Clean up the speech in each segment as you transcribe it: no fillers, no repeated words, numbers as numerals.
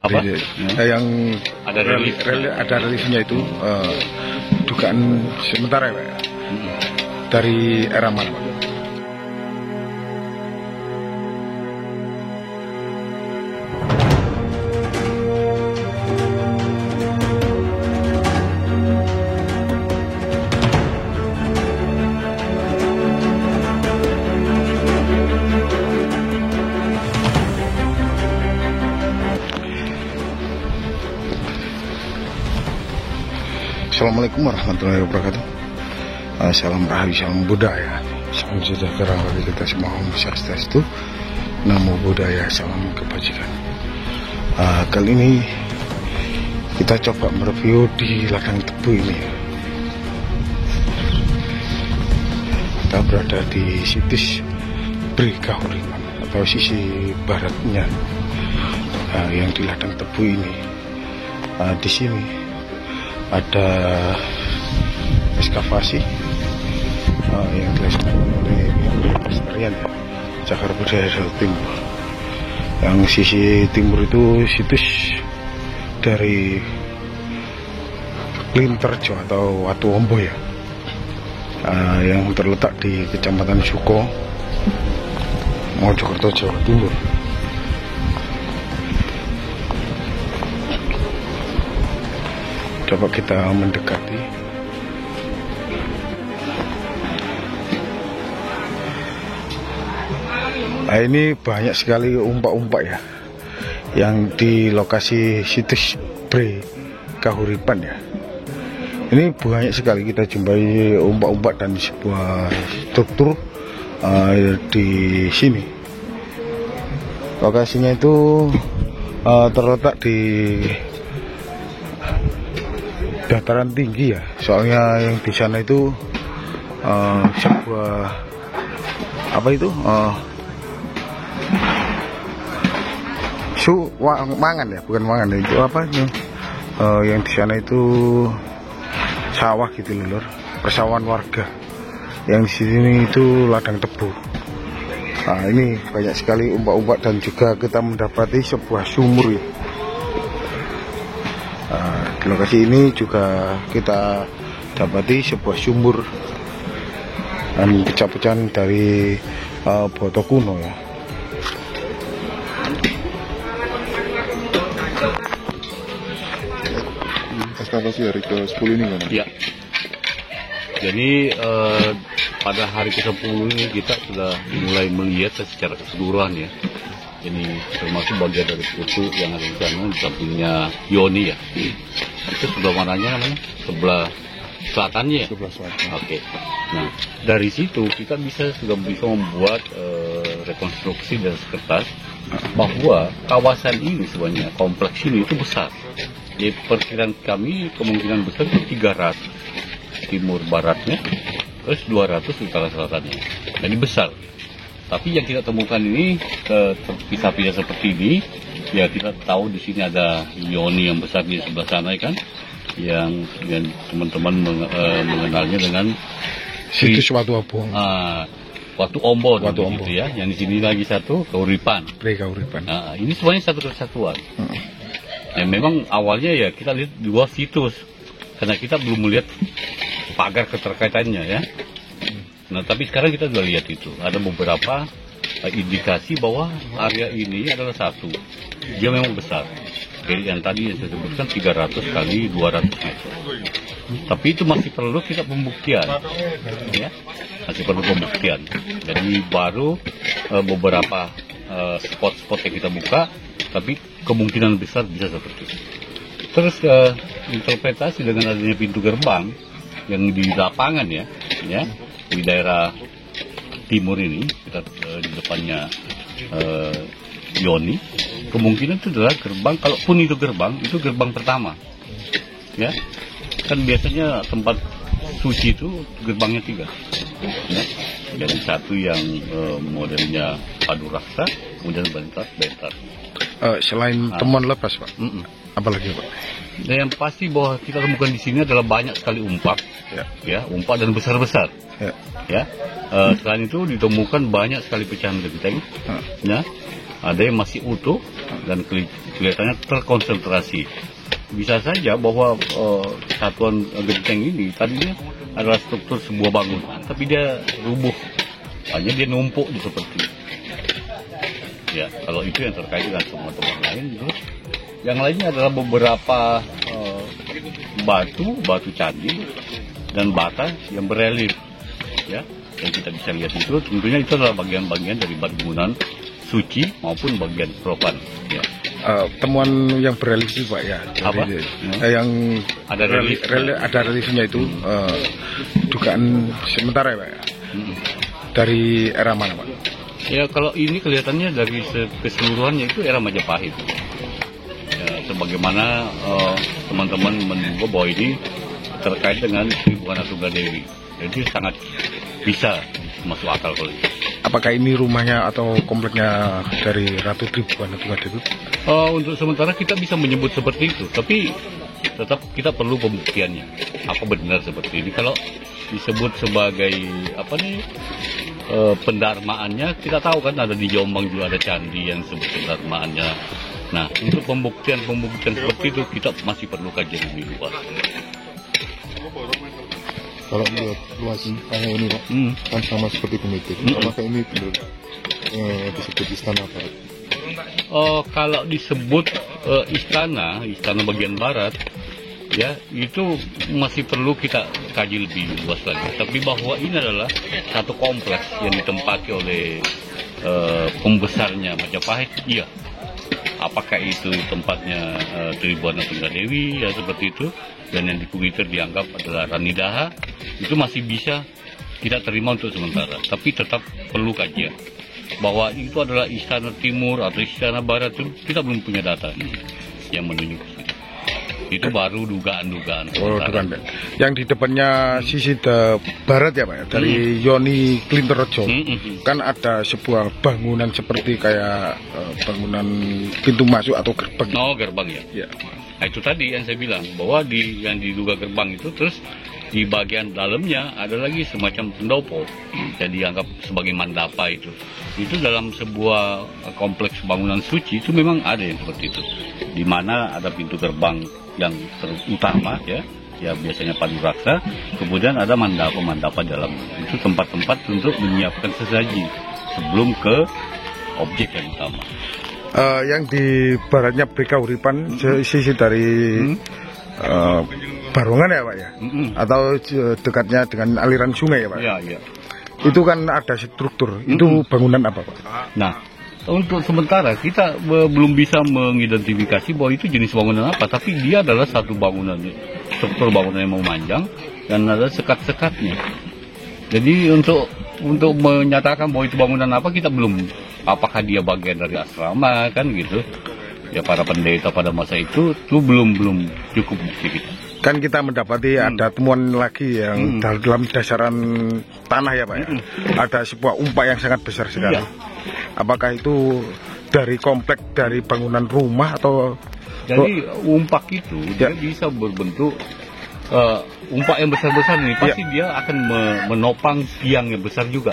Apa? Yang Ada reliefnya itu dugaan sementara ya, Pak? Dari era mana, Pak? Assalamualaikum warahmatullahi wabarakatuh. Salam rahayu, salam budaya, salam sejahtera bagi kita semua. Om Swastiastu, Namo Buddhaya, salam kebajikan. Kali ini kita coba mereview di ladang tebu ini. Kita berada di situs Bre Kahuripan atau sisi baratnya, yang di ladang tebu ini. Di sini ada ekskavasi yang dilakukan oleh pelestarian Cagar Budaya Jawa Timur. Yang sisi timur itu situs dari Klinterjo atau Watu Ombo ya, yang terletak di Kecamatan Suko, Mojokerto, Jawa Timur. Coba kita mendekati. Nah, ini banyak sekali umpak-umpak ya, yang di lokasi situs Bre Kahuripan ya. Ini banyak sekali kita jumpai umpak-umpak dan sebuah struktur di sini. Lokasinya itu terletak di dataran tinggi ya, soalnya yang di sana itu sebuah apa itu mangan ya, bukan mangan itu apa yang di sana itu sawah gitu lur, persawahan warga. Yang di sini itu ladang tebu. Nah, ini banyak sekali umpak-umpak dan juga kita mendapati sebuah sumur ya. Di lokasi ini juga kita dapati sebuah sumur dan pecah-pecahan dari botol kuno ya. Ekskavasi hari ke-10 ini kan? Ya. Jadi pada hari ke-10 ini kita sudah mulai melihat secara keseluruhan ya. Ini termasuk bagian dari kutu yang ada di sana, di sampingnya Yoni ya. Itu sebelah mananya namanya? Sebelah selatannya ya? Sebelah selatan. Oke. Nah, dari situ kita sudah bisa membuat rekonstruksi dan kertas bahwa kawasan ini sebenarnya, kompleks ini itu besar. Jadi perkiraan kami kemungkinan besar itu 300 timur baratnya, terus 200 utara selatannya. Jadi besar. Tapi yang kita temukan ini terpisah-pisah seperti ini. Ya kita tahu di sini ada Yoni yang besar di sebelah sana kan, yang teman-teman mengenalnya dengan situs Watu Ombo. Watu Ombo gitu ya. Yang di sini lagi satu Kahuripan. Bre Kahuripan. Nah, ini semuanya satu kesatuan. Ya memang awalnya ya kita lihat dua situs karena kita belum melihat pagar keterkaitannya ya. Nah tapi sekarang kita sudah lihat itu ada beberapa indikasi bahwa area ini adalah satu, dia memang besar. Jadi yang tadi yang saya sebutkan 300 kali 200 meter. Tapi itu masih perlu kita pembuktian, ya, masih perlu pembuktian. Jadi baru beberapa spot-spot yang kita buka, tapi kemungkinan besar bisa seperti itu. Terus interpretasi dengan adanya pintu gerbang yang di lapangan ya di daerah timur ini, kita di depannya Yoni, kemungkinan itu adalah gerbang, kalaupun itu gerbang pertama, ya kan biasanya tempat suci itu gerbangnya 3, ya. Jadi satu yang modelnya padu raksa, kemudian bentar. Selain temuan lepas Pak, apalagi Pak? Nah, yang pasti bahwa kita temukan di sini adalah banyak sekali umpak, ya umpak dan besar-besar, ya. Selain itu ditemukan banyak sekali pecahan genteng, ya. ada yang masih utuh dan kelihatannya terkonsentrasi. Bisa saja bahwa satuan genteng ini tadinya adalah struktur sebuah bangunan, tapi dia rubuh, hanya dia numpuk seperti itu. Ya, kalau itu yang terkait dengan temuan-temuan lain. Terus yang lainnya adalah beberapa batu candi dan bata yang berelief, ya, yang kita bisa lihat itu tentunya itu adalah bagian-bagian dari bangunan suci maupun bagian profan. Ya. Temuan yang berelief itu Pak ya. Apa? Yang Ada relief. ada reliefnya itu dugaan sementara ya Pak ya. Dari era mana Pak? Ya, kalau ini kelihatannya dari keseluruhannya itu era Majapahit. Ya, sebagaimana teman-teman menduga bahwa ini terkait dengan Sri Buana Tunggadewi. Jadi sangat bisa masuk akal kalau itu. Apakah ini rumahnya atau kompleknya dari Ratu Sri Buana Tunggadewi? Untuk sementara kita bisa menyebut seperti itu, tapi tetap kita perlu pembuktiannya. Apa benar seperti ini? Kalau disebut sebagai pendarmaannya, kita tahu kan ada di Jombang juga ada candi yang disebut pendarmaannya. Nah, untuk pembuktian seperti itu kita masih perlu kajian lebih luas. Kalau melihat luas tanah ini Pak, kan sama seperti Penyitik. Apakah ini benar disebut istana Pak? Kalau disebut istana bagian barat, ya itu masih perlu kita kaji lebih luas lagi. Tapi bahwa ini adalah satu kompleks yang ditempati oleh pembesarnya Majapahit, iya. Apakah itu tempatnya Sri Buana Tunggadewi ya seperti itu, dan yang di Kuiter dianggap adalah Ranidaha, itu masih bisa kita terima untuk sementara. Tapi tetap perlu kajian bahwa itu adalah istana timur atau istana barat, itu kita belum punya data yang menunjuk. Itu baru dugaan-dugaan. Dugaan. Yang di depannya sisi barat ya Pak ya, dari Yoni Klinterejo, kan ada sebuah bangunan seperti kayak bangunan pintu masuk atau gerbang. Oh, gerbang ya. Nah, itu tadi yang saya bilang bahwa yang diduga gerbang itu, terus di bagian dalamnya ada lagi semacam pendopo yang dianggap sebagai mandapa itu. Itu dalam sebuah kompleks bangunan suci itu memang ada yang seperti itu, di mana ada pintu gerbang yang terutama ya biasanya Paduraksa, kemudian ada mandapa dalam. Itu tempat-tempat untuk menyiapkan sesaji sebelum ke objek yang utama. Yang di baratnya Brika Uripan, sisi dari Barongan ya Pak ya, atau dekatnya dengan aliran sungai ya Pak. Iya. Itu kan ada struktur. Itu bangunan apa Pak? Nah, untuk sementara kita belum bisa mengidentifikasi bahwa itu jenis bangunan apa, tapi dia adalah satu bangunan, struktur bangunan yang memanjang dan ada sekat-sekatnya. Jadi untuk menyatakan bahwa itu bangunan apa, kita belum, apakah dia bagian dari asrama kan gitu. Ya para pendeta pada masa itu belum cukup bukti kita. Kan kita mendapati ada temuan lagi yang dalam dasaran tanah ya Pak ya. Ada sebuah umpak yang sangat besar sekali. Apakah itu dari komplek dari bangunan rumah atau? Jadi umpak itu dia bisa berbentuk umpak yang besar-besar ini pasti dia akan menopang tiang yang besar juga.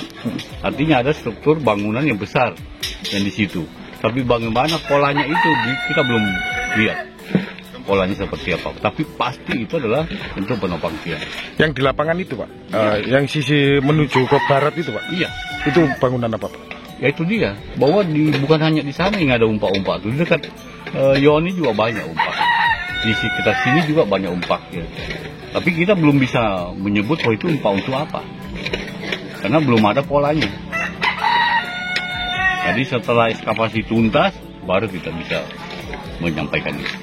Artinya ada struktur bangunan yang besar yang di situ. Tapi bagaimana polanya itu kita belum lihat. Polanya seperti apa, tapi pasti itu adalah bentuk penopang tiang. Yang di lapangan itu Pak, yang sisi menuju ke barat itu Pak? Iya. Itu bangunan apa Pak? Ya itu dia, bahwa bukan hanya di sana yang ada umpak-umpak. Di dekat Yoni juga banyak umpak. Di sekitar sini juga banyak umpak ya. Tapi kita belum bisa menyebut bahwa itu umpak untuk apa, karena belum ada polanya. Jadi setelah ekskavasi tuntas, baru kita bisa menyampaikan itu.